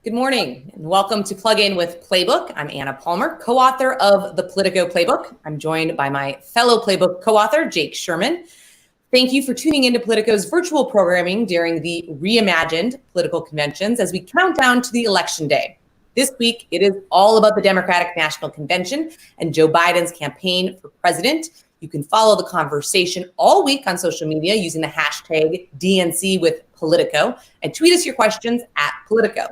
Good morning and welcome to Plug In with Playbook. I'm Anna Palmer, co-author of the Politico Playbook. I'm joined by my fellow Playbook co-author, Jake Sherman. Thank you for tuning into Politico's virtual programming during the reimagined political conventions as we count down to the election day. This week, it is all about the Democratic National Convention and Joe Biden's campaign for president. You can follow the conversation all week on social media using the hashtag DNC with Politico and tweet us your questions at Politico.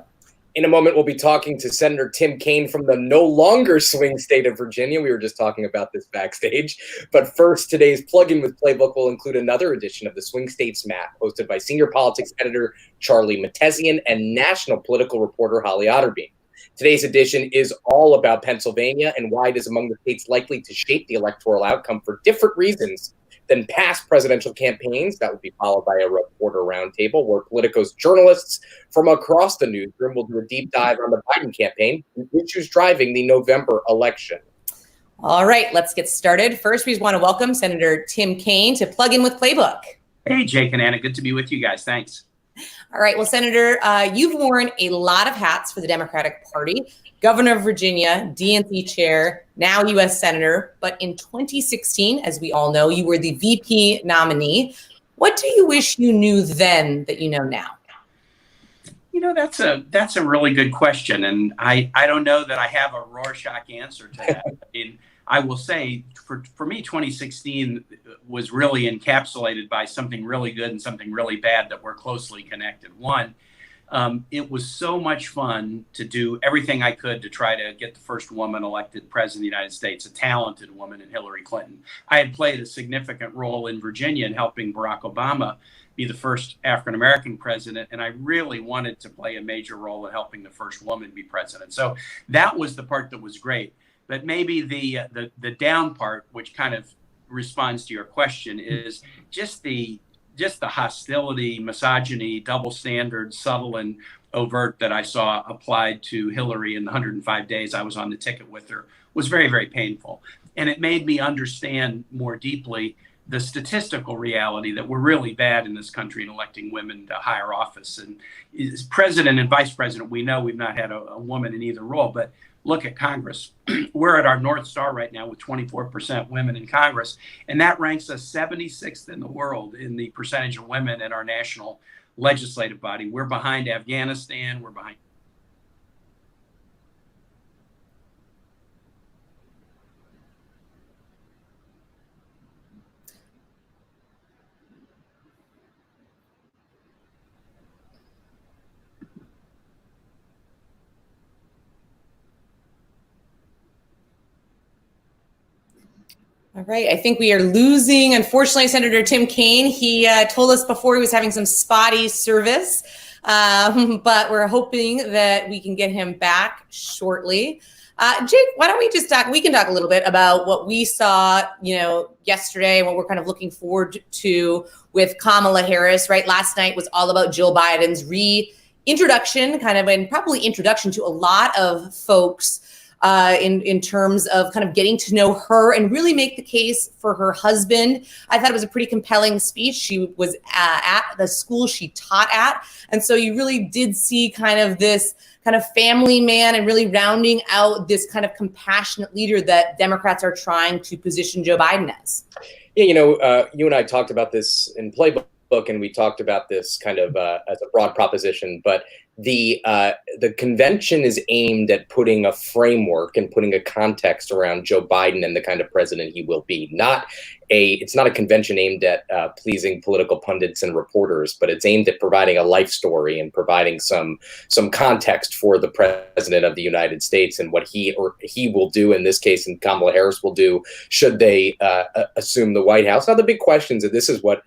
In a moment, we'll be talking to Senator Tim Kaine from the no longer swing state of Virginia. We were just talking about this backstage. But first, today's Plug-In with Playbook will include another edition of the Swing States Map, hosted by senior politics editor Charlie Mahtesian and national political reporter Holly Otterbein. Today's edition is all about Pennsylvania and why it is among the states likely to shape the electoral outcome for different reasons than past presidential campaigns. That will be followed by a reporter roundtable where Politico's journalists from across the newsroom will do a deep dive on the Biden campaign and issues driving the November election. All right, let's get started. First, we just want to welcome Senator Tim Kaine to Plug In with Playbook. Hey, Jake and Anna, good to be with you guys. Thanks. All right, well, Senator, you've worn a lot of hats for the Democratic Party. Governor of Virginia, DNC chair, now U.S. Senator. But in 2016, as we all know, you were the VP nominee. What do you wish you knew then that you know now? You know, that's a really good question. And I don't know that I have a Rorschach answer to that. I will say, for me, 2016 was really encapsulated by something really good and something really bad that were closely connected. One, it was so much fun to do everything I could to try to get the first woman elected president of the United States, a talented woman in Hillary Clinton. I had played a significant role in Virginia in helping Barack Obama be the first African-American president, and I really wanted to play a major role in helping the first woman be president. So that was the part that was great. But maybe the down part, which kind of responds to your question, is just the hostility, misogyny, double standards, subtle and overt that I saw applied to Hillary in the 105 days I was on the ticket with her was very, very painful. And it made me understand more deeply the statistical reality that we're really bad in this country in electing women to higher office. And as president and vice president, we know we've not had a woman in either role, but look at Congress. We're at our North Star right now with 24% women in Congress, and that ranks us 76th in the world in the percentage of women in our national legislative body. We're behind Afghanistan, we're behind. All right, I think we are losing, unfortunately, Senator Tim Kaine. He told us before he was having some spotty service, but we're hoping that we can get him back shortly. Jake, why don't we just talk, we can talk a little bit about what we saw, yesterday, and what we're kind of looking forward to with Kamala Harris, right? Last night was all about Jill Biden's reintroduction, and probably introduction to a lot of folks in terms of kind of getting to know her and really make the case for her husband. I thought it was a pretty compelling speech. She was at the school she taught at. And so you really did see kind of this kind of family man and really rounding out this kind of compassionate leader that Democrats are trying to position Joe Biden as. Yeah, you and I talked about this in Playbook, and we talked about this kind of as a broad proposition, but the convention is aimed at putting a framework and putting a context around Joe Biden and the kind of president he will be. It's not a convention aimed at pleasing political pundits and reporters, but it's aimed at providing a life story and providing some context for the president of the United States and what he will do in this case, and Kamala Harris will do should they assume the White House. Now, the big questions, and this is what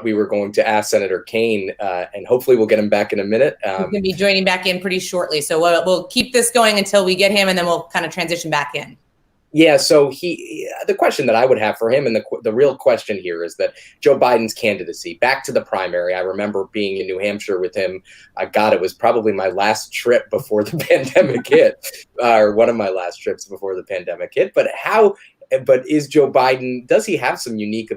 we were going to ask Senator Kaine, and hopefully we'll get him back in a minute. He's going to be joining back in pretty shortly. So we'll keep this going until we get him, and then we'll kind of transition back in. Yeah, so the question that I would have for him, and the real question here, is that Joe Biden's candidacy, back to the primary. I remember being in New Hampshire with him. It was probably my last trip before the pandemic hit, or one of my last trips before the pandemic hit. But how But is Joe Biden, does he have some unique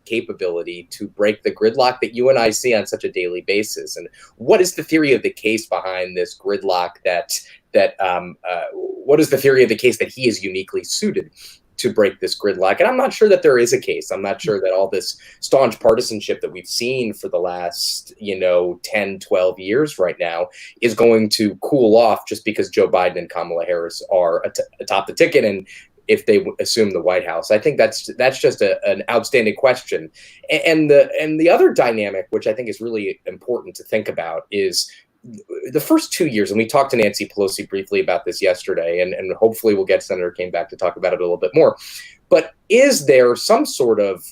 capability to break the gridlock that you and I see on such a daily basis? And what is the theory of the case behind this gridlock what is the theory of the case that he is uniquely suited to break this gridlock? And I'm not sure that there is a case. I'm not sure that all this staunch partisanship that we've seen for the last, 10, 12 years right now is going to cool off just because Joe Biden and Kamala Harris are atop the ticket and if they assume the White House. I think that's just an outstanding question. And the other dynamic, which I think is really important to think about, is the first 2 years, and we talked to Nancy Pelosi briefly about this yesterday, and hopefully we'll get Senator Kaine back to talk about it a little bit more. But is there some sort of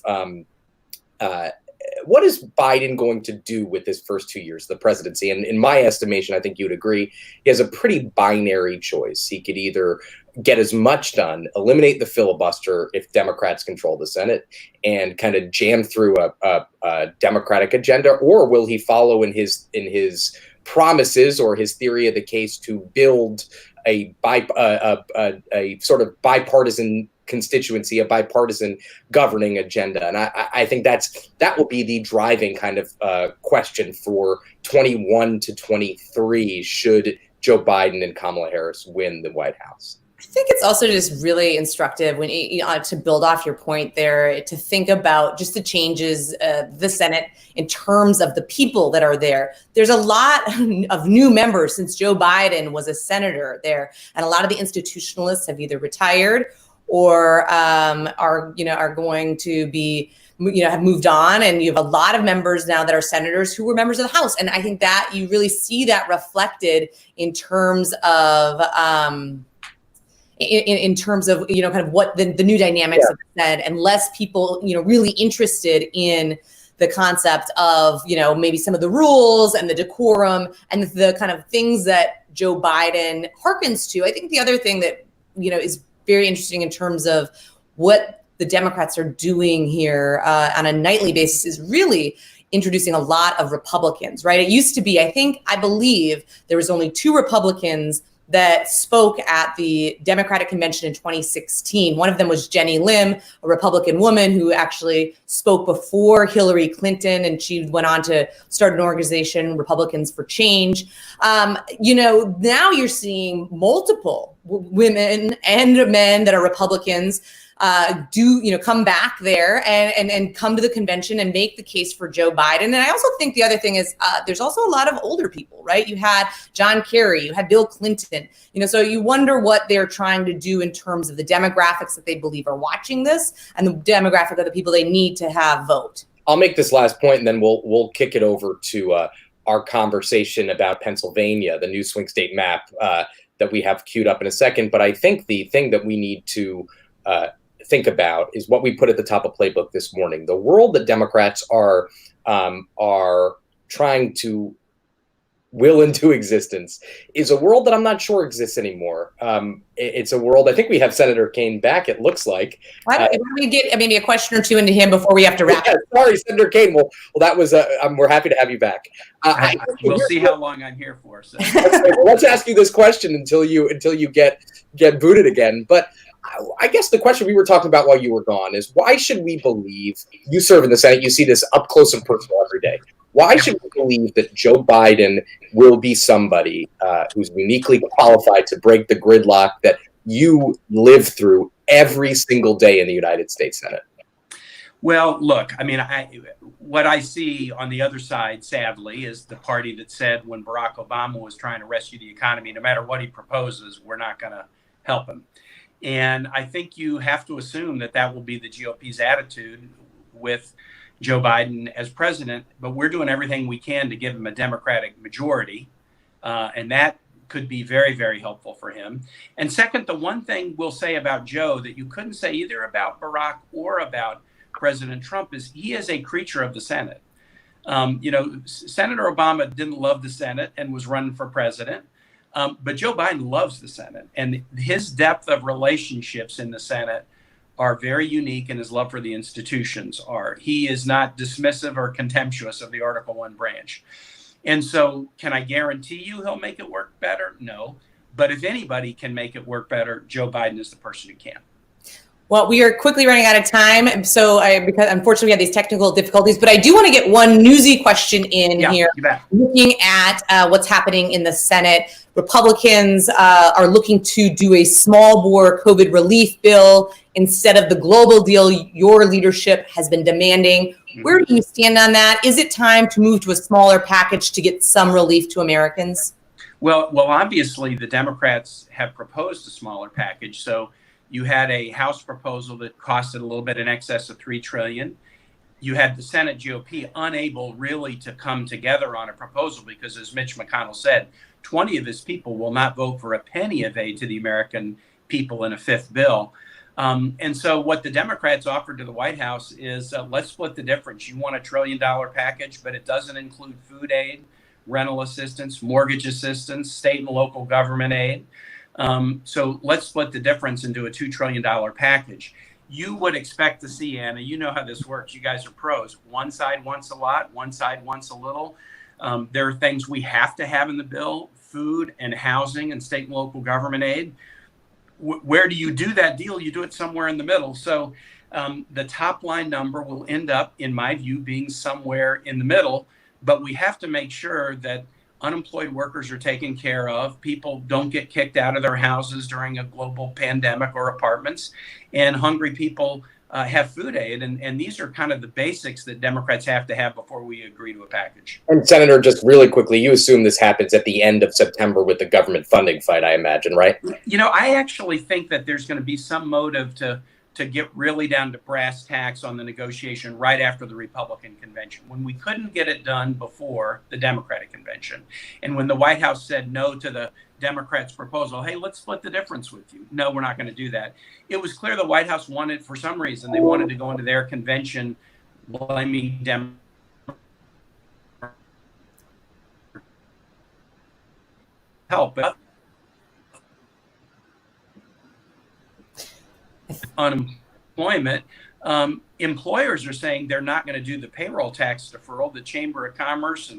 what is Biden going to do with his first 2 years of the presidency? And in my estimation, I think you'd agree, he has a pretty binary choice. He could either get as much done, eliminate the filibuster if Democrats control the Senate, and kind of jam through a Democratic agenda, or will he follow in his promises or his theory of the case to build a sort of bipartisan constituency, a bipartisan governing agenda? And I think that will be the driving kind of question for 21 to 23 should Joe Biden and Kamala Harris win the White House. I think it's also just really instructive when to build off your point there, to think about just the changes, the Senate in terms of the people that are there. There's a lot of new members since Joe Biden was a senator there, and a lot of the institutionalists have either retired or are going to be have moved on, and you have a lot of members now that are senators who were members of the House, and I think that you really see that reflected in terms of. In terms of, kind of what the new dynamics of the Senate, and less people, really interested in the concept of, maybe some of the rules and the decorum and the kind of things that Joe Biden harkens to. I think the other thing that, is very interesting in terms of what the Democrats are doing here on a nightly basis is really introducing a lot of Republicans, right? It used to be, I believe there was only 2 Republicans that spoke at the Democratic convention in 2016. One of them was Jenny Lim, a Republican woman who actually spoke before Hillary Clinton, and she went on to start an organization, Republicans for Change. Now you're seeing multiple women and men that are Republicans come back there and come to the convention and make the case for Joe Biden. And I also think the other thing is there's also a lot of older people, right? You had John Kerry, you had Bill Clinton, so you wonder what they're trying to do in terms of the demographics that they believe are watching this and the demographic of the people they need to have vote. I'll make this last point and then we'll kick it over to our conversation about Pennsylvania, the new swing state map that we have queued up in a second. But I think the thing that we need to think about is what we put at the top of Playbook this morning. The world that Democrats are trying to will into existence is a world that I'm not sure exists anymore. It's a world, I think we have Senator Kaine back, it looks like. Why don't we get maybe a question or two into him before we have to wrap? Yeah, sorry, Senator Kaine. Well, that was, we're happy to have you back. We'll see how long I'm here for. So. Let's ask you this question until you get booted again. But I guess the question we were talking about while you were gone is, why should we believe, you serve in the Senate, you see this up close and personal every day. Why should we believe that Joe Biden will be somebody who's uniquely qualified to break the gridlock that you live through every single day in the United States Senate? Well, look, what I see on the other side, sadly, is the party that said when Barack Obama was trying to rescue the economy, no matter what he proposes, we're not going to help him. And I think you have to assume that will be the GOP's attitude with Joe Biden as president, but we're doing everything we can to give him a Democratic majority. And that could be very, very helpful for him. And second, the one thing we'll say about Joe that you couldn't say either about Barack or about President Trump is he is a creature of the Senate. Senator Obama didn't love the Senate and was running for president. But Joe Biden loves the Senate, and his depth of relationships in the Senate are very unique, and his love for the institutions are. He is not dismissive or contemptuous of the Article I branch. And so can I guarantee you he'll make it work better? No. But if anybody can make it work better, Joe Biden is the person who can. Well, we are quickly running out of time, because unfortunately we had these technical difficulties, but I do want to get one newsy question in here. Looking at what's happening in the Senate, Republicans are looking to do a small bore COVID relief bill instead of the global deal your leadership has been demanding. Where do you stand on that? Is it time to move to a smaller package to get some relief to Americans? Well, obviously the Democrats have proposed a smaller package. So you had a House proposal that costed a little bit in excess of $3 trillion. You had the Senate GOP unable really to come together on a proposal because, as Mitch McConnell said, 20 of his people will not vote for a penny of aid to the American people in a fifth bill. And so what the Democrats offered to the White House is let's split the difference. You want $1 trillion package, but it doesn't include food aid, rental assistance, mortgage assistance, state and local government aid. So let's split the difference into a $2 trillion package. You would expect to see, Anna, you know how this works. You guys are pros. One side wants a lot, one side wants a little. There are things we have to have in the bill, food and housing and state and local government aid. Where do you do that deal? You do it somewhere in the middle. So the top line number will end up, in my view, being somewhere in the middle. But we have to make sure that unemployed workers are taken care of. People don't get kicked out of their houses during a global pandemic or apartments. And hungry people have food aid. And these are kind of the basics that Democrats have to have before we agree to a package. And Senator, just really quickly, you assume this happens at the end of September with the government funding fight, I imagine, right? You know, I actually think that there's going to be some motive to get really down to brass tacks on the negotiation right after the Republican convention, when we couldn't get it done before the Democratic convention. And when the White House said no to the Democrats' proposal, hey, let's split the difference with you. No, we're not going to do that. It was clear the White House wanted, for some reason, they wanted to go into their convention blaming Democrats. Help. Unemployment, employers are saying they're not going to do the payroll tax deferral. The Chamber of Commerce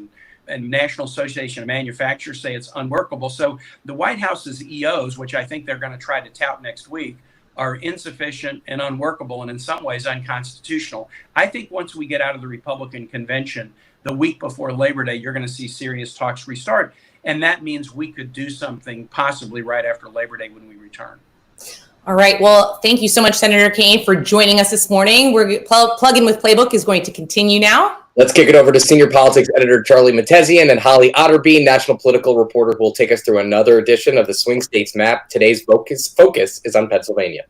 and National Association of Manufacturers say it's unworkable. So the White House's EOs, which I think they're going to try to tout next week, are insufficient and unworkable and in some ways unconstitutional. I think once we get out of the Republican convention, the week before Labor Day, you're going to see serious talks restart. And that means we could do something possibly right after Labor Day when we return. All right. Well, thank you so much, Senator Kaine, for joining us this morning. We're Plug-in with Playbook is going to continue now. Let's kick it over to senior politics editor Charlie Mahtesian and Holly Otterbein, national political reporter, who will take us through another edition of the Swing States Map. Today's focus is on Pennsylvania.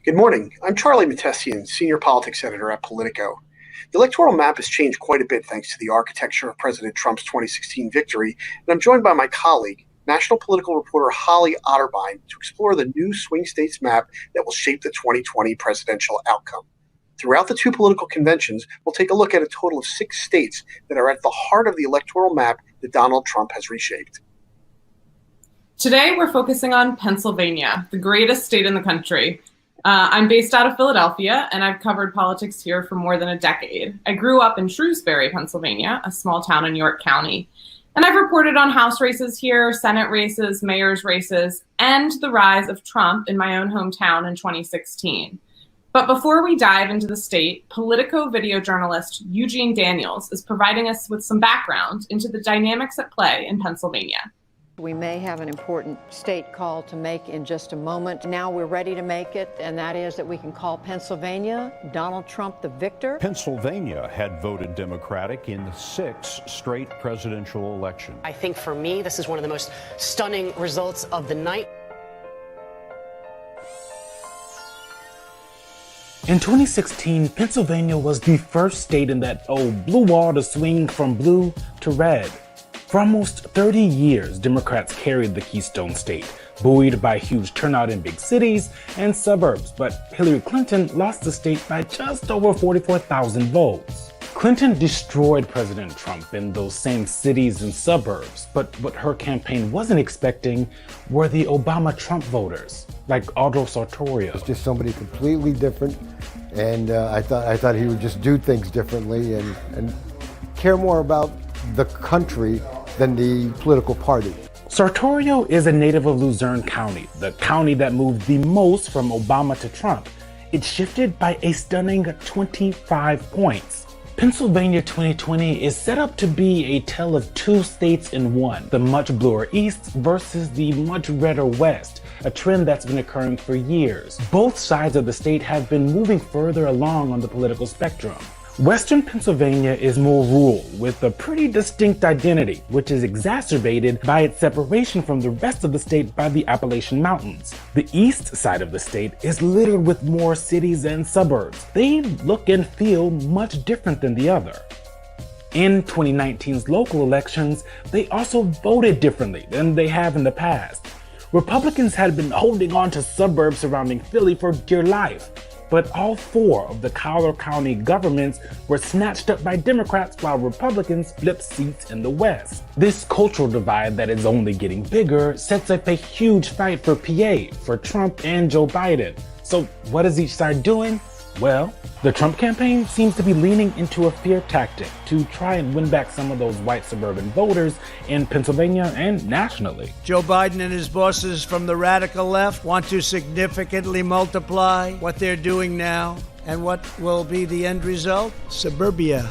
Good morning. I'm Charlie Mahtesian, senior politics editor at Politico. The electoral map has changed quite a bit thanks to the architecture of President Trump's 2016 victory, and I'm joined by my colleague, national political reporter Holly Otterbein, to explore the new swing states map that will shape the 2020 presidential outcome. Throughout the two political conventions, we'll take a look at a total of 6 states that are at the heart of the electoral map that Donald Trump has reshaped. Today, we're focusing on Pennsylvania, the greatest state in the country. I'm based out of Philadelphia, and I've covered politics here for more than a decade. I grew up in Shrewsbury, Pennsylvania, a small town in York County. And I've reported on House races here, Senate races, mayor's races, and the rise of Trump in my own hometown in 2016. But before we dive into the state, Politico video journalist Eugene Daniels is providing us with some background into the dynamics at play in Pennsylvania. We may have an important state call to make in just a moment. Now we're ready to make it, and that is that we can call Pennsylvania Donald Trump the victor. Pennsylvania had voted Democratic in the 6th straight presidential election. I think for me, this is one of the most stunning results of the night. In 2016, Pennsylvania was the first state in that old blue wall to swing from blue to red. For almost 30 years, Democrats carried the Keystone State, buoyed by huge turnout in big cities and suburbs, but Hillary Clinton lost the state by just over 44,000 votes. Clinton destroyed President Trump in those same cities and suburbs, but what her campaign wasn't expecting were the Obama-Trump voters, like Aldo Sartorio. It's just somebody completely different, And I thought he would just do things differently and care more about the country than the political party. Sartorio is a native of Luzerne County, the county that moved the most from Obama to Trump. It shifted by a stunning 25 points. Pennsylvania 2020 is set up to be a tale of two states in one, the much bluer East versus the much redder West, a trend that's been occurring for years. Both sides of the state have been moving further along on the political spectrum. Western Pennsylvania is more rural, with a pretty distinct identity, which is exacerbated by its separation from the rest of the state by the Appalachian Mountains. The east side of the state is littered with more cities and suburbs. They look and feel much different than the other. In 2019's local elections, they also voted differently than they have in the past. Republicans had been holding on to suburbs surrounding Philly for dear life. But all four of the Collier County governments were snatched up by Democrats while Republicans flipped seats in the West. This cultural divide that is only getting bigger sets up a huge fight for PA, for Trump and Joe Biden. So what is each side doing? Well, the Trump campaign seems to be leaning into a fear tactic to try and win back some of those white suburban voters in Pennsylvania and nationally. Joe Biden and his bosses from the radical left want to significantly multiply what they're doing now. And what will be the end result? Suburbia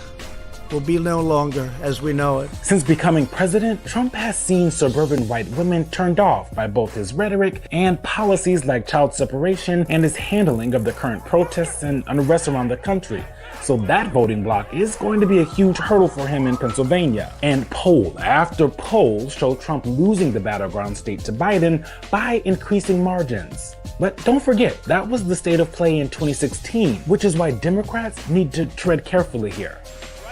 will be no longer as we know it. Since becoming president, Trump has seen suburban white women turned off by both his rhetoric and policies like child separation and his handling of the current protests and unrest around the country. So that voting bloc is going to be a huge hurdle for him in Pennsylvania. And poll after poll show Trump losing the battleground state to Biden by increasing margins. But don't forget, that was the state of play in 2016, which is why Democrats need to tread carefully here.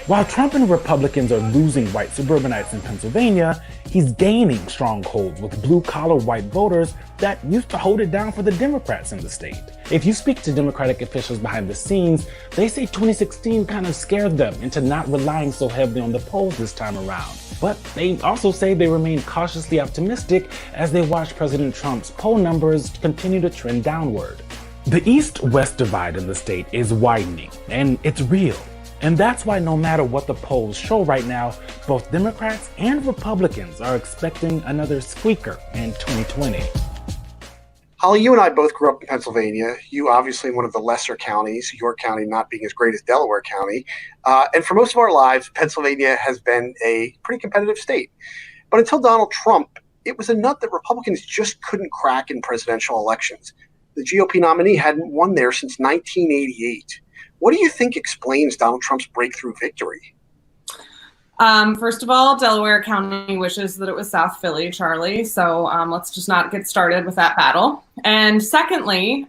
While Trump and Republicans are losing white suburbanites in Pennsylvania, he's gaining strongholds with blue-collar white voters that used to hold it down for the Democrats in the state. If you speak to Democratic officials behind the scenes, they say 2016 kind of scared them into not relying so heavily on the polls this time around. But they also say they remain cautiously optimistic as they watch President Trump's poll numbers continue to trend downward. The East-West divide in the state is widening, and it's real. And that's why no matter what the polls show right now, both Democrats and Republicans are expecting another squeaker in 2020. Holly, you and I both grew up in Pennsylvania. You obviously in one of the lesser counties, York County not being as great as Delaware County. And for most of our lives, Pennsylvania has been a pretty competitive state. But until Donald Trump, it was a nut that Republicans just couldn't crack in presidential elections. The GOP nominee hadn't won there since 1988. What do you think explains Donald Trump's breakthrough victory? First of all, Delaware County wishes that it was South Philly, Charlie. So let's just not get started with that battle. And secondly,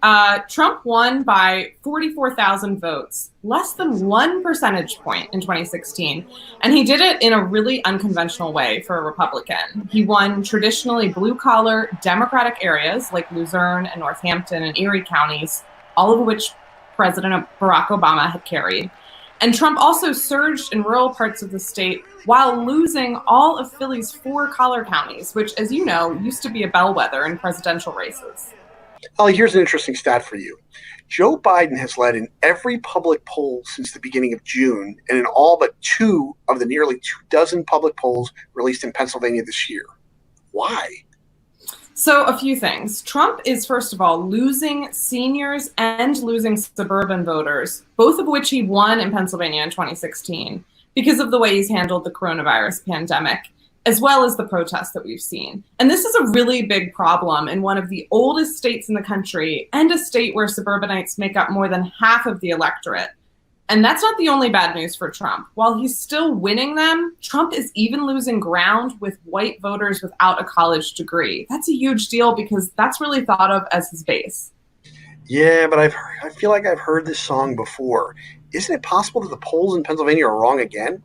Trump won by 44,000 votes, less than 1 percentage point in 2016. And he did it in a really unconventional way for a Republican. He won traditionally blue-collar Democratic areas like Luzerne and Northampton and Erie counties, all of which President Barack Obama had carried. And Trump also surged in rural parts of the state while losing all of Philly's 4 collar counties, which, as you know, used to be a bellwether in presidential races. Holly, here's an interesting stat for you. Joe Biden has led in every public poll since the beginning of June and in all but 2 of the nearly 24 public polls released in Pennsylvania this year. Why? So a few things. Trump is, first of all, losing seniors and losing suburban voters, both of which he won in Pennsylvania in 2016 because of the way he's handled the coronavirus pandemic, as well as the protests that we've seen. And this is a really big problem in one of the oldest states in the country and a state where suburbanites make up more than half of the electorate. And that's not the only bad news for Trump. While he's still winning them, Trump is even losing ground with white voters without a college degree. That's a huge deal because that's really thought of as his base. Yeah, but I feel like I've heard this song before. Isn't it possible that the polls in Pennsylvania are wrong again?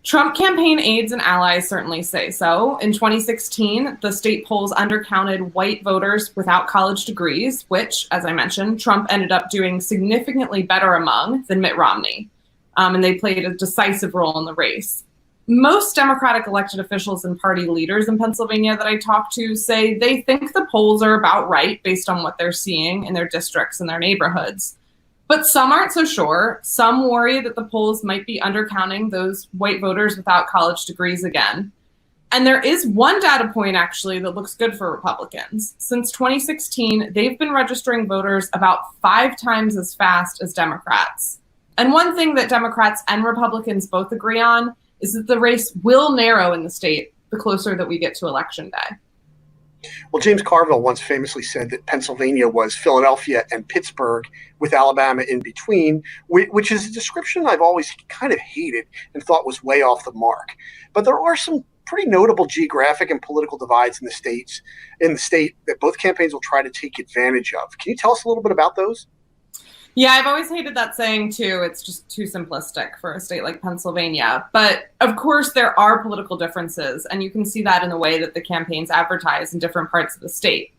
Trump campaign aides and allies certainly say so. In 2016, the state polls undercounted white voters without college degrees, which, as I mentioned, Trump ended up doing significantly better among than Mitt Romney. And they played a decisive role in the race. Most Democratic elected officials and party leaders in Pennsylvania that I talk to say they think the polls are about right based on what they're seeing in their districts and their neighborhoods. But some aren't so sure. Some worry that the polls might be undercounting those white voters without college degrees again. And there is one data point, actually, that looks good for Republicans. Since 2016, they've been registering voters about 5 times as fast as Democrats. And one thing that Democrats and Republicans both agree on is that the race will narrow in the state the closer that we get to Election Day. Well, James Carville once famously said that Pennsylvania was Philadelphia and Pittsburgh with Alabama in between, which is a description I've always kind of hated and thought was way off the mark. But there are some pretty notable geographic and political divides in the state that both campaigns will try to take advantage of. Can you tell us a little bit about those? Yeah, I've always hated that saying too. It's just too simplistic for a state like Pennsylvania. But of course, there are political differences, and you can see that in the way that the campaigns advertise in different parts of the state.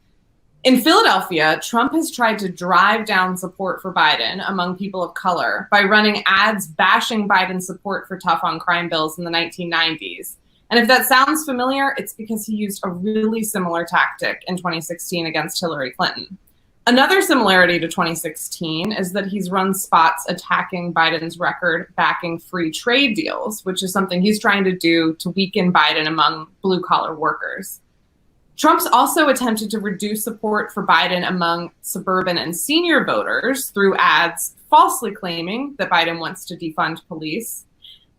In Philadelphia, Trump has tried to drive down support for Biden among people of color by running ads bashing Biden's support for tough on crime bills in the 1990s. And if that sounds familiar, it's because he used a really similar tactic in 2016 against Hillary Clinton. Another similarity to 2016 is that he's run spots attacking Biden's record backing free trade deals, which is something he's trying to do to weaken Biden among blue-collar workers. Trump's also attempted to reduce support for Biden among suburban and senior voters through ads falsely claiming that Biden wants to defund police.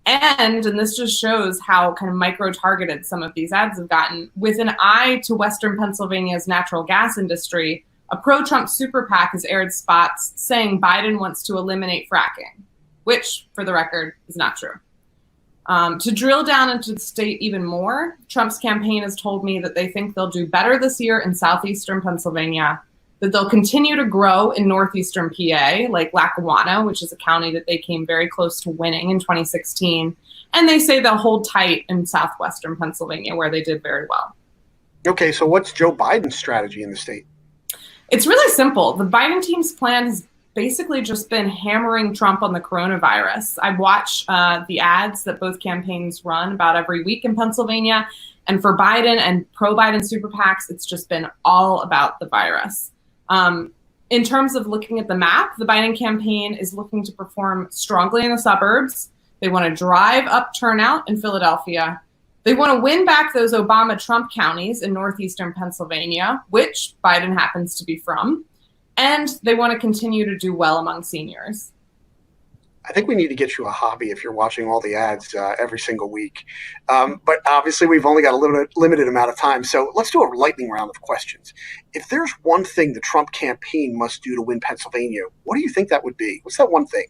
And this just shows how kind of micro-targeted some of these ads have gotten. With an eye to Western Pennsylvania's natural gas industry, a pro-Trump super PAC has aired spots saying Biden wants to eliminate fracking, which, for the record, is not true. To drill down into the state even more, Trump's campaign has told me that they think they'll do better this year in southeastern Pennsylvania, that they'll continue to grow in northeastern PA, like Lackawanna, which is a county that they came very close to winning in 2016. And they say they'll hold tight in southwestern Pennsylvania, where they did very well. Okay, so what's Joe Biden's strategy in the state? It's really simple. The Biden team's plan has basically just been hammering Trump on the coronavirus. I watch the ads that both campaigns run about every week in Pennsylvania. And for Biden and pro-Biden super PACs, it's just been all about the virus. In terms of looking at the map, the Biden campaign is looking to perform strongly in the suburbs. They want to drive up turnout in Philadelphia. They want to win back those Obama-Trump counties in northeastern Pennsylvania, which Biden happens to be from. And they want to continue to do well among seniors. I think we need to get you a hobby if you're watching all the ads every single week. But obviously, we've only got a limited amount of time. So let's do a lightning round of questions. If there's one thing the Trump campaign must do to win Pennsylvania, what do you think that would be? What's that one thing?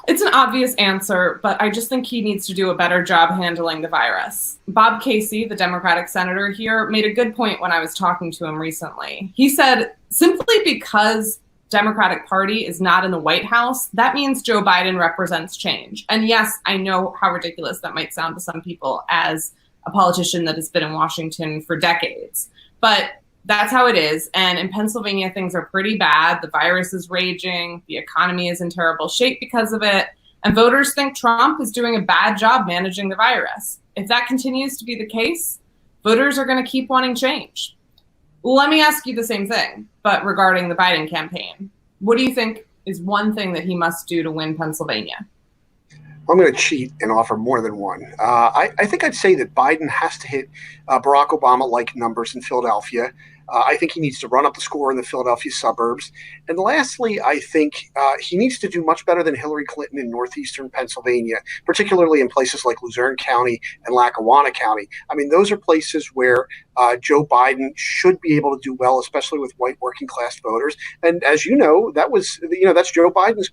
It's an obvious answer, but I just think he needs to do a better job handling the virus. Bob Casey, the Democratic senator here, made a good point when I was talking to him recently. He said, simply because Democratic Party is not in the White House, that means Joe Biden represents change. And yes, I know how ridiculous that might sound to some people as a politician that has been in Washington for decades. But that's how it is. And in Pennsylvania, things are pretty bad. The virus is raging. The economy is in terrible shape because of it. And voters think Trump is doing a bad job managing the virus. If that continues to be the case, voters are going to keep wanting change. Let me ask you the same thing, but regarding the Biden campaign. What do you think is one thing that he must do to win Pennsylvania? I'm going to cheat and offer more than one. I think I'd say that Biden has to hit Barack Obama-like numbers in Philadelphia. I think he needs to run up the score in the Philadelphia suburbs. And lastly, I think he needs to do much better than Hillary Clinton in northeastern Pennsylvania, particularly in places like Luzerne County and Lackawanna County. I mean, those are places where Joe Biden should be able to do well, especially with white working class voters. And as you know, that's Joe Biden's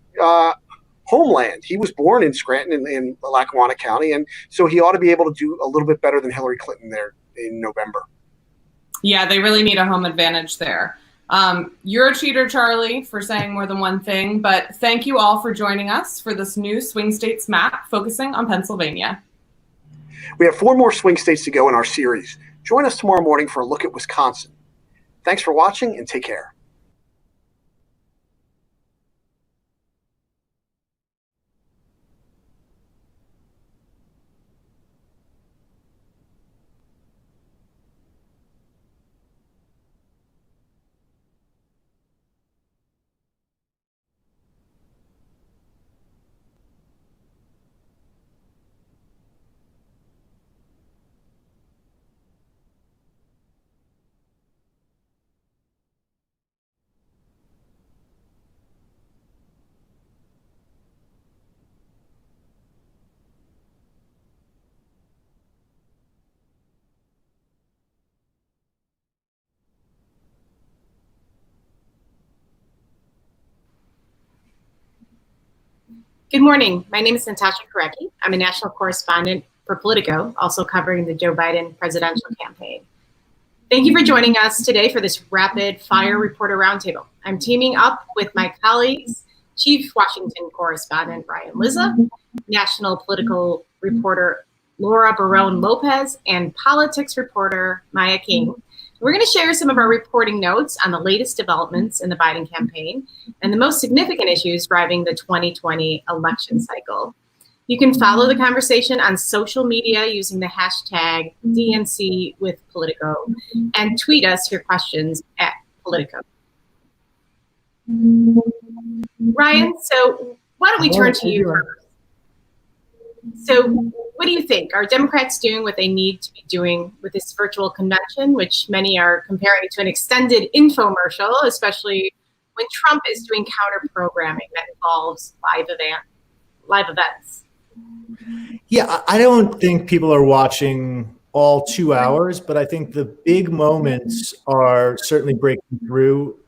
homeland. He was born in Scranton in Lackawanna County, and so he ought to be able to do a little bit better than Hillary Clinton there in November. Yeah, they really need a home advantage there. You're a cheater, Charlie, for saying more than one thing, but thank you all for joining us for this new swing states map focusing on Pennsylvania. We have 4 more swing states to go in our series. Join us tomorrow morning for a look at Wisconsin. Thanks for watching and take care. Good morning. My name is Natasha Korecki. I'm a national correspondent for Politico, also covering the Joe Biden presidential campaign. Thank you for joining us today for this rapid fire reporter roundtable. I'm teaming up with my colleagues, Chief Washington correspondent Brian Lizza, national political reporter Laura Barone Lopez, and politics reporter Maya King. We're going to share some of our reporting notes on the latest developments in the Biden campaign and the most significant issues driving the 2020 election cycle. You can follow the conversation on social media using the hashtag DNC with Politico and tweet us your questions at Politico. Ryan, so why don't we turn to you first? So what do you think? Are Democrats doing what they need to be doing with this virtual convention, which many are comparing to an extended infomercial, especially when Trump is doing counter programming that involves live events? Yeah, I don't think people are watching all 2 hours, but I think the big moments are certainly breaking through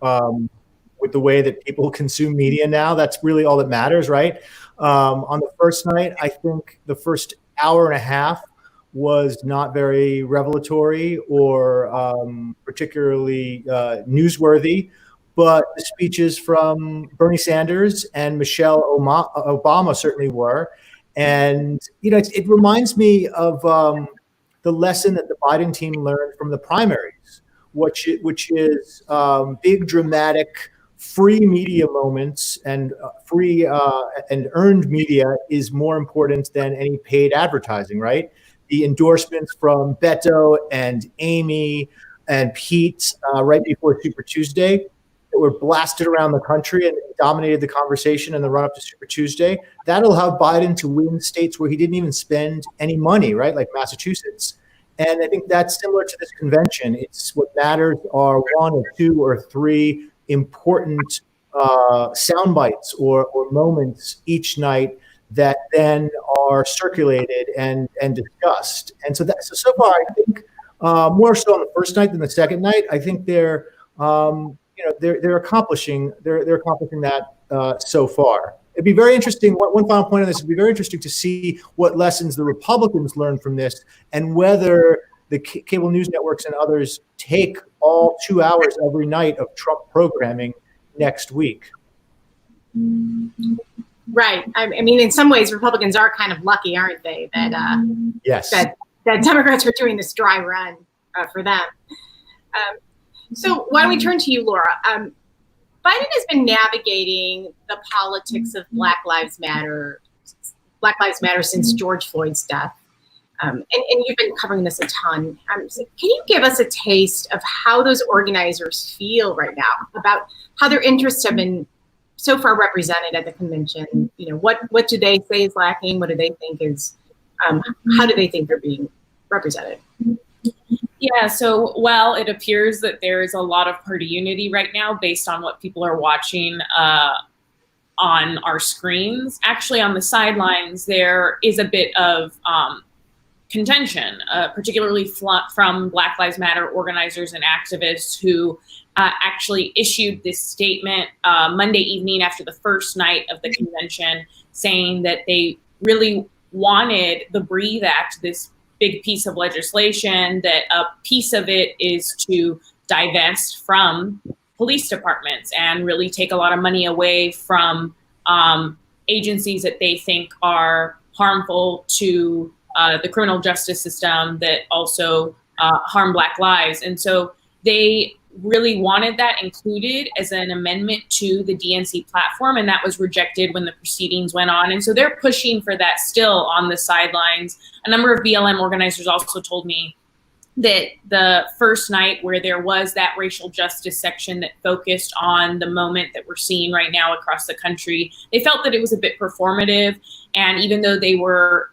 with the way that people consume media now. That's really all that matters, right? On the first night, I think the first hour and a half was not very revelatory or particularly newsworthy, but the speeches from Bernie Sanders and Michelle Obama certainly were. And, you know, it reminds me of the lesson that the Biden team learned from the primaries, which is big, dramatic, free media moments and free and earned media is more important than any paid advertising, right? The endorsements from Beto and Amy and Pete right before Super Tuesday that were blasted around the country and dominated the conversation in the run up to Super Tuesday. That'll have Biden to win states where he didn't even spend any money, right? Like Massachusetts. And I think that's similar to this convention. It's what matters are 1 or 2 or 3 important sound bites or moments each night that then are circulated and discussed. And so so far, I think more so on the first night than the second night. I think they're accomplishing that so far. It'd be very interesting. One final point on this: it'd be very interesting to see what lessons the Republicans learn from this, and whether the cable news networks and others take all 2 hours every night of Trump programming next week. Right. I mean, in some ways, Republicans are kind of lucky, aren't they? That yes, that Democrats are doing this dry run for them. So why don't we turn to you, Laura? Biden has been navigating the politics of Black Lives Matter since George Floyd's death. And you've been covering this a ton. So can you give us a taste of how those organizers feel right now about how their interests have been so far represented at the convention? You know, what do they say is lacking? What do they think is, how do they think they're being represented? Yeah, so while it appears that there is a lot of party unity right now based on what people are watching on our screens, actually on the sidelines, there is a bit of contention, particularly from Black Lives Matter organizers and activists who actually issued this statement Monday evening after the first night of the convention, saying that they really wanted the Breathe Act, this big piece of legislation, that a piece of it is to divest from police departments and really take a lot of money away from agencies that they think are harmful to the criminal justice system, that also harm Black lives. And so they really wanted that included as an amendment to the DNC platform, and that was rejected when the proceedings went on. And so they're pushing for that still on the sidelines. A number of BLM organizers also told me that the first night where there was that racial justice section that focused on the moment that we're seeing right now across the country, they felt that it was a bit performative. And even though they were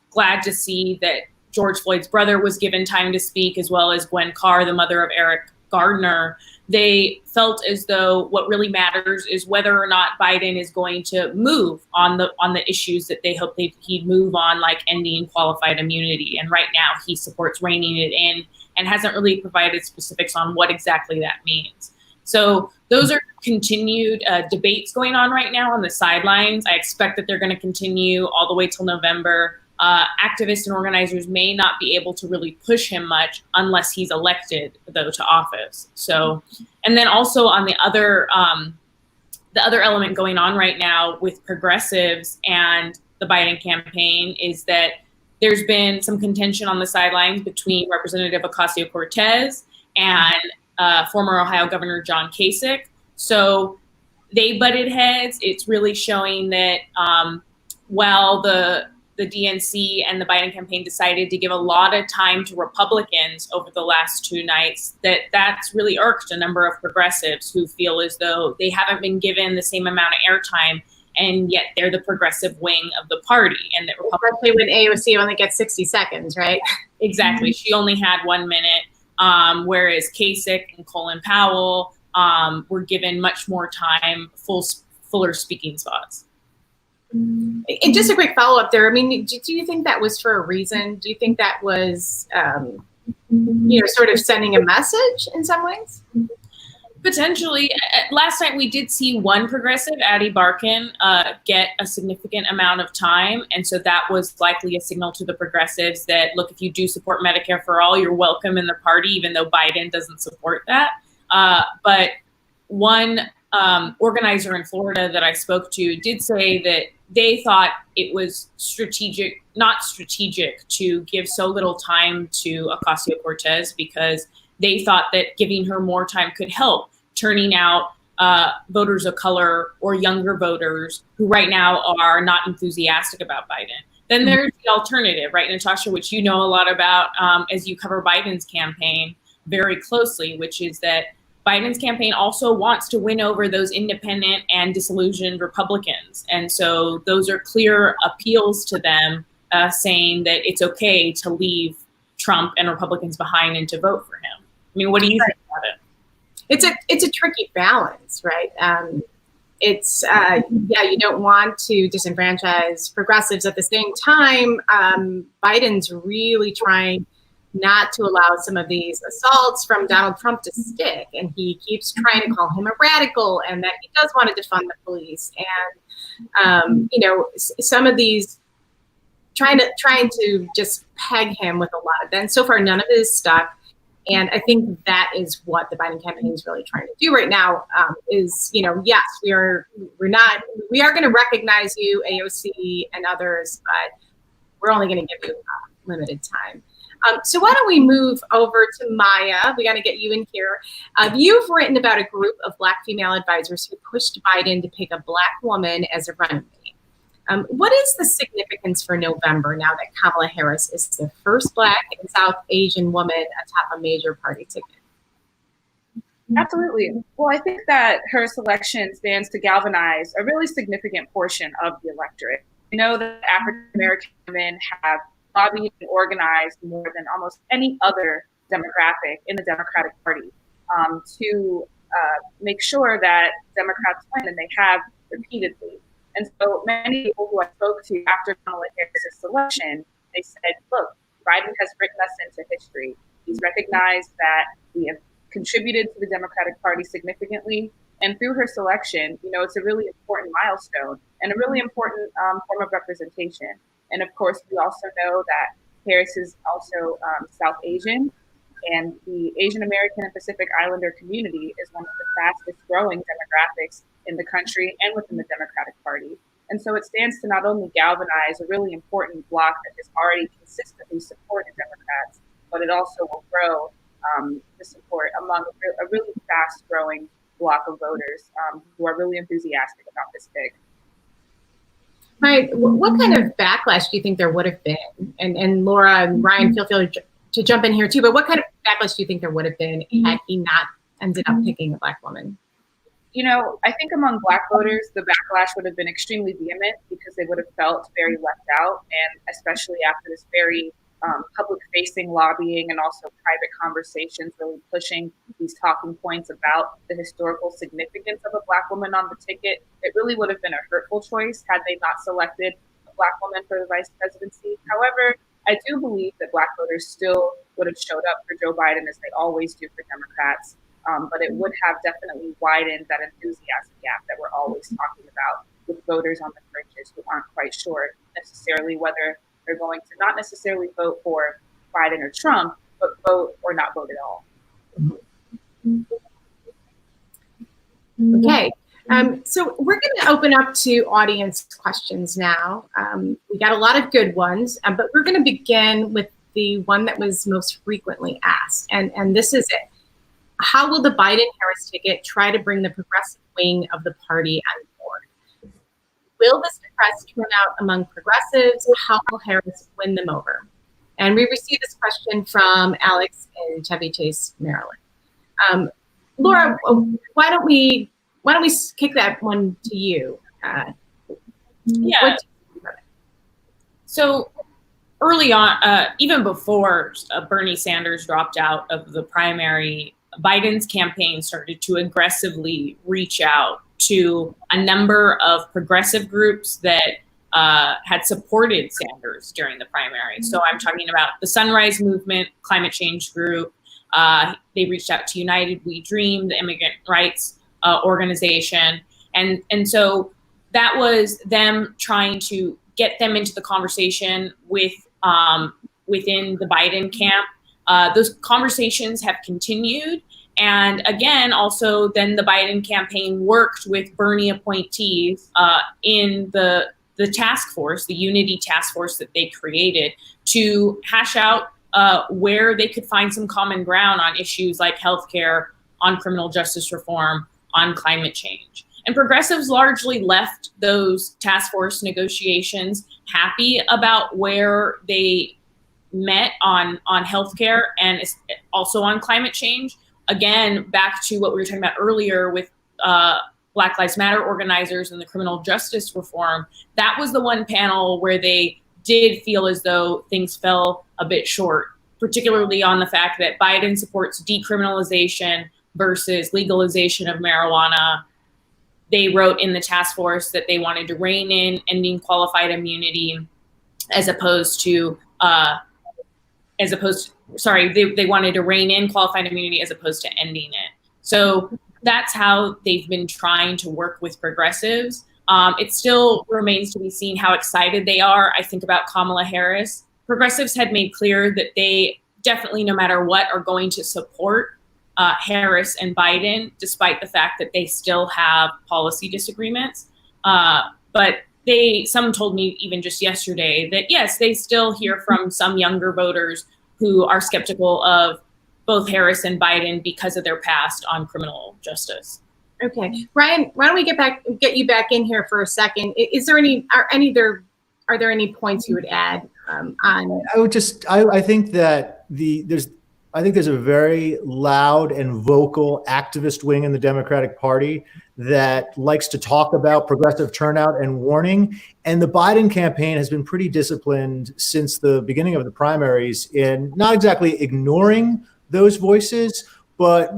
glad to see that George Floyd's brother was given time to speak, as well as Gwen Carr, the mother of Eric Gardner, they felt as though what really matters is whether or not Biden is going to move on the issues that they hope he'd move on, like ending qualified immunity. And right now he supports reining it in and hasn't really provided specifics on what exactly that means. So those are continued debates going on right now on the sidelines. I expect that they're going to continue all the way till November. Activists and organizers may not be able to really push him much unless he's elected, though, to office. So, and then also on the other element going on right now with progressives and the Biden campaign is that there's been some contention on the sidelines between Representative Ocasio-Cortez and former Ohio Governor John Kasich. So they butted heads. It's really showing that while the DNC and the Biden campaign decided to give a lot of time to Republicans over the last 2 nights, that's really irked a number of progressives who feel as though they haven't been given the same amount of airtime, and yet they're the progressive wing of the party. And that especially when AOC only gets 60 seconds, right? Exactly. She only had 1 minute, whereas Kasich and Colin Powell were given much more time, fuller speaking spots. And just a quick follow-up there. I mean, do you think that was for a reason? Do you think that was, sort of sending a message in some ways? Potentially. Last night we did see one progressive, Addie Barkan, get a significant amount of time. And so that was likely a signal to the progressives that, look, if you do support Medicare for all, you're welcome in the party, even though Biden doesn't support that. But one organizer in Florida that I spoke to did say that they thought it was not strategic to give so little time to Ocasio-Cortez because they thought that giving her more time could help turning out voters of color or younger voters who right now are not enthusiastic about Biden. Then there's the alternative, right, Natasha, which you know a lot about as you cover Biden's campaign very closely, which is that Biden's campaign also wants to win over those independent and disillusioned Republicans. And so those are clear appeals to them saying that it's okay to leave Trump and Republicans behind and to vote for him. I mean, what do you think about it? It's a tricky balance, right? You don't want to disenfranchise progressives. At the same time, Biden's really trying not to allow some of these assaults from Donald Trump to stick. And he keeps trying to call him a radical and that he does want to defund the police. And, some of these trying to just peg him with a lot of them. So far, none of it is stuck. And I think that is what the Biden campaign is really trying to do right now is, yes, we are going to recognize you, AOC and others, but we're only going to give you limited time. So why don't we move over to Maya? We got to get you in here. You've written about a group of Black female advisors who pushed Biden to pick a Black woman as a running mate. What is the significance for November now that Kamala Harris is the first Black and South Asian woman atop a major party ticket? Absolutely. Well, I think that her selection stands to galvanize a really significant portion of the electorate. We know that African American women have lobbied and organized more than almost any other demographic in the Democratic Party to make sure that Democrats win, and they have repeatedly. And so many people who I spoke to after Kamala Harris' selection, they said, look, Biden has written us into history. He's recognized that we have contributed to the Democratic Party significantly. And through her selection, it's a really important milestone and a really important form of representation. And of course, we also know that Harris is also South Asian, and the Asian American and Pacific Islander community is one of the fastest growing demographics in the country and within the Democratic Party. And so it stands to not only galvanize a really important bloc that has already consistently supported Democrats, but it also will grow the support among a really fast growing bloc of voters who are really enthusiastic about this pick. Right. What kind of backlash do you think there would have been? And Laura and Ryan, feel free to jump in here too, but what kind of backlash do you think there would have been had he not ended up picking a Black woman? I think among Black voters, the backlash would have been extremely vehement because they would have felt very left out, and especially after this very public-facing lobbying and also private conversations really pushing these talking points about the historical significance of a Black woman on the ticket. It really would have been a hurtful choice had they not selected a Black woman for the vice presidency. However, I do believe that Black voters still would have showed up for Joe Biden as they always do for Democrats. but it would have definitely widened that enthusiasm gap that we're always talking about with voters on the fringes who aren't quite sure necessarily whether they're going to not necessarily vote for Biden or Trump, but vote or not vote at all. Okay. So we're going to open up to audience questions now. We got a lot of good ones, but we're going to begin with the one that was most frequently asked. And this is it. How will the Biden-Harris ticket try to bring the progressive wing of the party on board? Will this depress turnout among progressives? How will Harris win them over? And we received this question from Alex in Chevy Chase, Maryland. Laura, why don't we kick that one to you? Yeah. So early on, even before Bernie Sanders dropped out of the primary, Biden's campaign started to aggressively reach out to a number of progressive groups that had supported Sanders during the primary. So I'm talking about the Sunrise Movement, climate change group. They reached out to United We Dream, the immigrant rights organization. And so that was them trying to get them into the conversation with within the Biden camp. Those conversations have continued. And again, also then the Biden campaign worked with Bernie appointees in the task force, the unity task force that they created to hash out where they could find some common ground on issues like healthcare, on criminal justice reform, on climate change. And progressives largely left those task force negotiations happy about where they met on healthcare and also on climate change. Again, back to what we were talking about earlier with Black Lives Matter organizers and the criminal justice reform, that was the one panel where they did feel as though things fell a bit short, particularly on the fact that Biden supports decriminalization versus legalization of marijuana. They wrote in the task force that they wanted to rein in ending qualified immunity they wanted to rein in qualified immunity as opposed to ending it. So that's how they've been trying to work with progressives. It still remains to be seen how excited they are. I think about Kamala Harris. Progressives had made clear that they definitely, no matter what, are going to support Harris and Biden, despite the fact that they still have policy disagreements. But some told me even just yesterday that, yes, they still hear from some younger voters who are skeptical of both Harris and Biden because of their past on criminal justice. Okay, Ryan, why don't we get you back in here for a second? Are there any points you would add on? I think that there's a very loud and vocal activist wing in the Democratic Party that likes to talk about progressive turnout and warning. And the Biden campaign has been pretty disciplined since the beginning of the primaries in not exactly ignoring those voices, but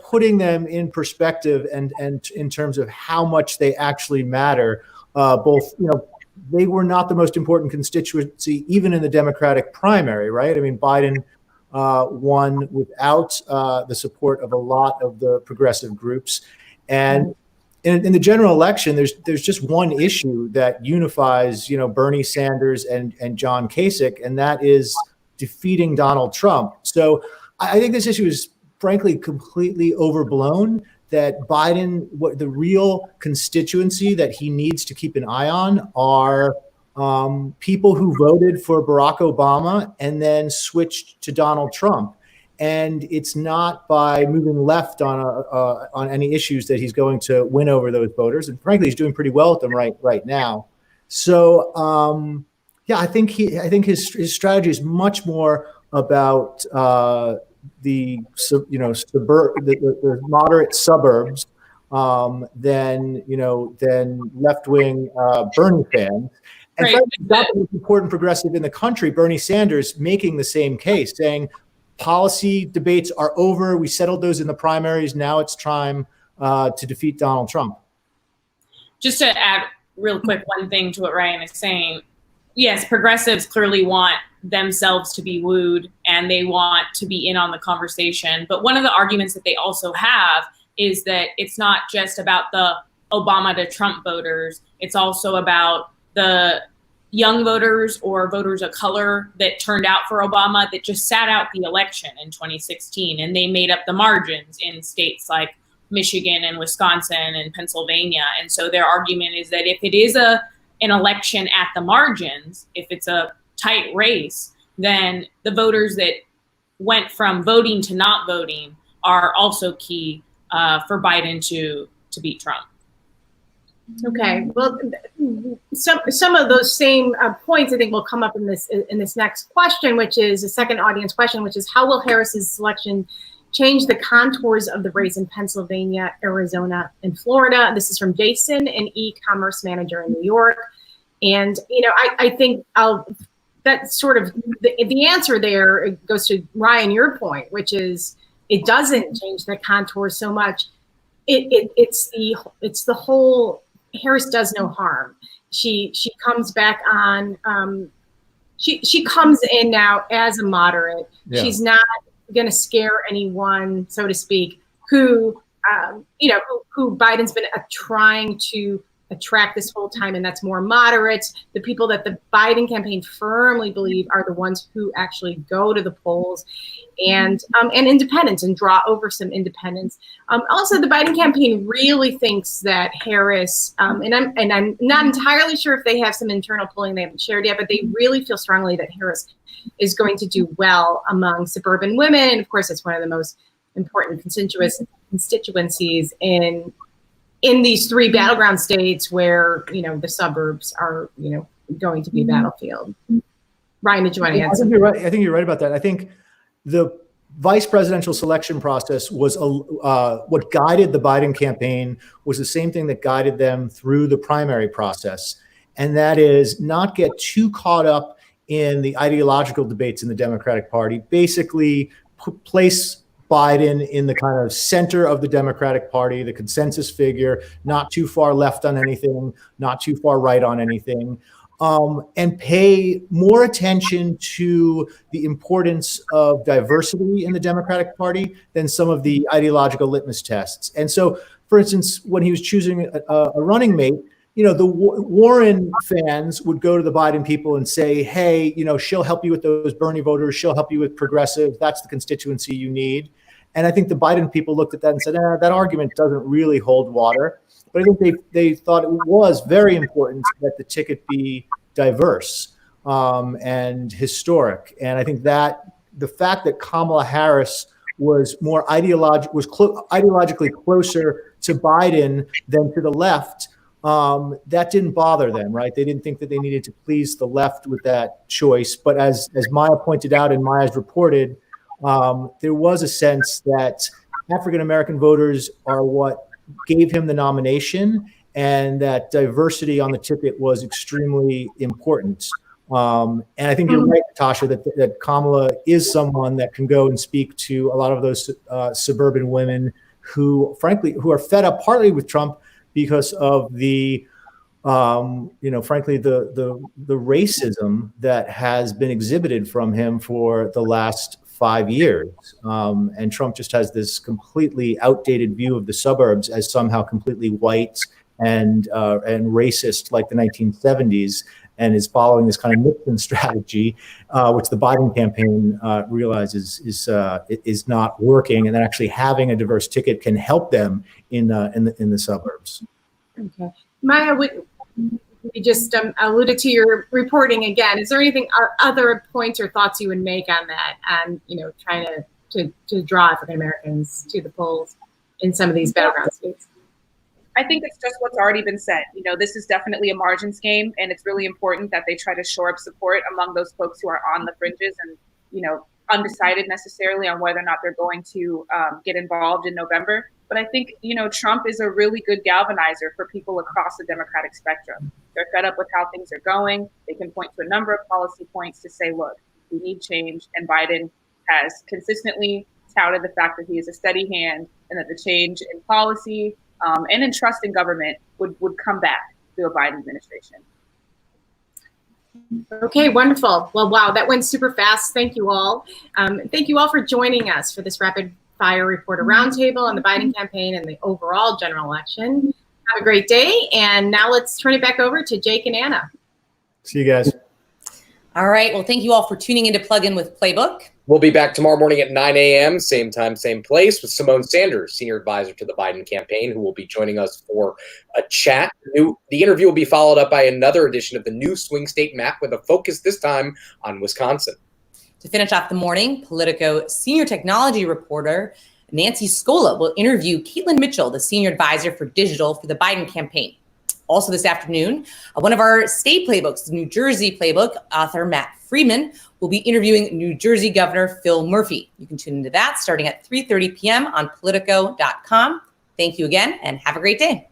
putting them in perspective and in terms of how much they actually matter. They were not the most important constituency, even in the Democratic primary, right? I mean, Biden won without the support of a lot of the progressive groups. And in the general election, there's just one issue that unifies, Bernie Sanders and John Kasich, and that is defeating Donald Trump. So I think this issue is frankly completely overblown, that Biden, the real constituency that he needs to keep an eye on are people who voted for Barack Obama and then switched to Donald Trump. And it's not by moving left on any issues that he's going to win over those voters. And frankly, he's doing pretty well with them right now. So I think his strategy is much more about the moderate suburbs than left-wing Bernie fans. And Right. frankly, that's the most important progressive in the country, Bernie Sanders, making the same case, saying policy debates are over. We settled those in the primaries. Now it's time to defeat Donald Trump. Just to add real quick one thing to what Ryan is saying. Yes, progressives clearly want themselves to be wooed and they want to be in on the conversation. But one of the arguments that they also have is that it's not just about the Obama to Trump voters. It's also about the young voters or voters of color that turned out for Obama that just sat out the election in 2016, and they made up the margins in states like Michigan and Wisconsin and Pennsylvania. And so their argument is that if it is an election at the margins, if it's a tight race, then the voters that went from voting to not voting are also key for Biden to beat Trump. Okay, well, some of those same points I think will come up in this next question, which is a second audience question, which is how will Harris's selection change the contours of the race in Pennsylvania, Arizona, and Florida? This is from Jason, an e-commerce manager in New York. And, you know, I think that sort of the answer there goes to Ryan, your point, which is it doesn't change the contours so much. It's the whole Harris does no harm. She comes back on. She comes in now as a moderate. Yeah. She's not going to scare anyone, so to speak, who Biden's been trying to attract this whole time, and that's more moderates. The people that the Biden campaign firmly believe are the ones who actually go to the polls, and independents, and draw over some independents. Also, the Biden campaign really thinks that Harris, and I'm not entirely sure if they have some internal polling they haven't shared yet, but they really feel strongly that Harris is going to do well among suburban women. And of course, it's one of the most important constituencies in these three battleground states where, you know, the suburbs are, you know, going to be a battlefield. Ryan, did you want to add something? I think you're right about that. I think the vice presidential selection process was what guided the Biden campaign was the same thing that guided them through the primary process. And that is not get too caught up in the ideological debates in the Democratic Party, basically place Biden in the kind of center of the Democratic Party, the consensus figure, not too far left on anything, not too far right on anything, and pay more attention to the importance of diversity in the Democratic Party than some of the ideological litmus tests. And so, for instance, when he was choosing a running mate, you know, the Warren fans would go to the Biden people and say, hey, you know, she'll help you with those Bernie voters. She'll help you with progressive. That's the constituency you need. And I think the Biden people looked at that and said, that argument doesn't really hold water. But I think they thought it was very important that the ticket be diverse and historic. And I think that the fact that Kamala Harris was more ideologically closer to Biden than to the left, that didn't bother them, right? They didn't think that they needed to please the left with that choice. But as Maya pointed out and Maya's reported, there was a sense that African-American voters are what gave him the nomination, and that diversity on the ticket was extremely important. And I think you're right, Natasha, that Kamala is someone that can go and speak to a lot of those suburban women who, frankly, who are fed up partly with Trump because of the, frankly, the racism that has been exhibited from him for the last 5 years. And Trump just has this completely outdated view of the suburbs as somehow completely white and racist like the 1970s, and is following this kind of Nixon strategy, which the Biden campaign realizes is not working, and that actually having a diverse ticket can help them in the suburbs. Okay, Maya, we just alluded to your reporting again. Is there anything other points or thoughts you would make on that, and trying to draw African Americans to the polls in some of these battleground states? I think it's just what's already been said. This is definitely a margins game, and it's really important that they try to shore up support among those folks who are on the fringes and, undecided necessarily on whether or not they're going to get involved in November. But I think, Trump is a really good galvanizer for people across the Democratic spectrum. They're fed up with how things are going. They can point to a number of policy points to say, look, we need change. And Biden has consistently touted the fact that he is a steady hand and that the change in policy and in trust in government would come back to a Biden administration. Okay, wonderful. Well, wow, that went super fast. Thank you all. Thank you all for joining us for this rapid fire reporter roundtable on the Biden campaign and the overall general election. Have a great day. And now let's turn it back over to Jake and Anna. See you guys. All right. Well, thank you all for tuning in to Plug In with Playbook. We'll be back tomorrow morning at 9 a.m., same time, same place, with Simone Sanders, senior advisor to the Biden campaign, who will be joining us for a chat. The interview will be followed up by another edition of the new Swing State Map with a focus this time on Wisconsin. To finish off the morning, Politico senior technology reporter Nancy Scola will interview Caitlin Mitchell, the senior advisor for digital for the Biden campaign. Also this afternoon, one of our state playbooks, the New Jersey playbook, author Matt Friedman, will be interviewing New Jersey Governor Phil Murphy. You can tune into that starting at 3:30 p.m. on Politico.com. Thank you again and have a great day.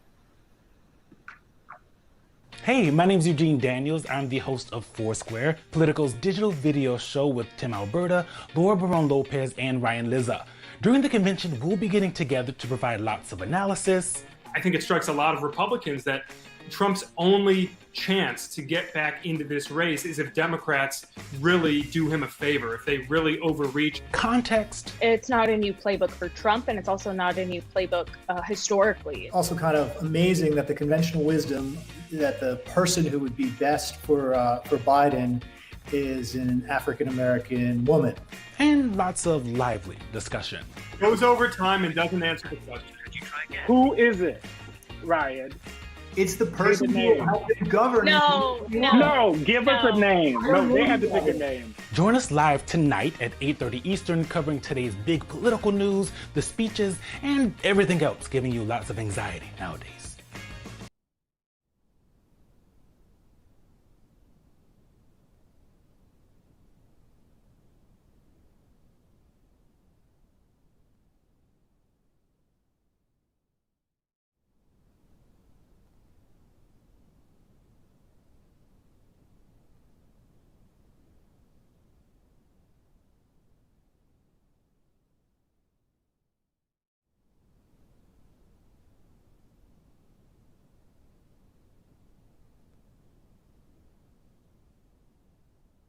Hey, my name's Eugene Daniels. I'm the host of Foursquare, Politico's digital video show with Tim Alberta, Laura Barron Lopez, and Ryan Lizza. During the convention, we'll be getting together to provide lots of analysis. I think it strikes a lot of Republicans that Trump's only chance to get back into this race is if Democrats really do him a favor, if they really overreach. Context. It's not a new playbook for Trump, and it's also not a new playbook historically. Also kind of amazing that the conventional wisdom that the person who would be best for Biden is an African-American woman. And lots of lively discussion. Goes over time and doesn't answer the question. Who is it, Ryan? It's the person who helped him govern. No, give us a name. No, they have to pick a name. Join us live tonight at 8:30 Eastern, covering today's big political news, the speeches, and everything else, giving you lots of anxiety nowadays.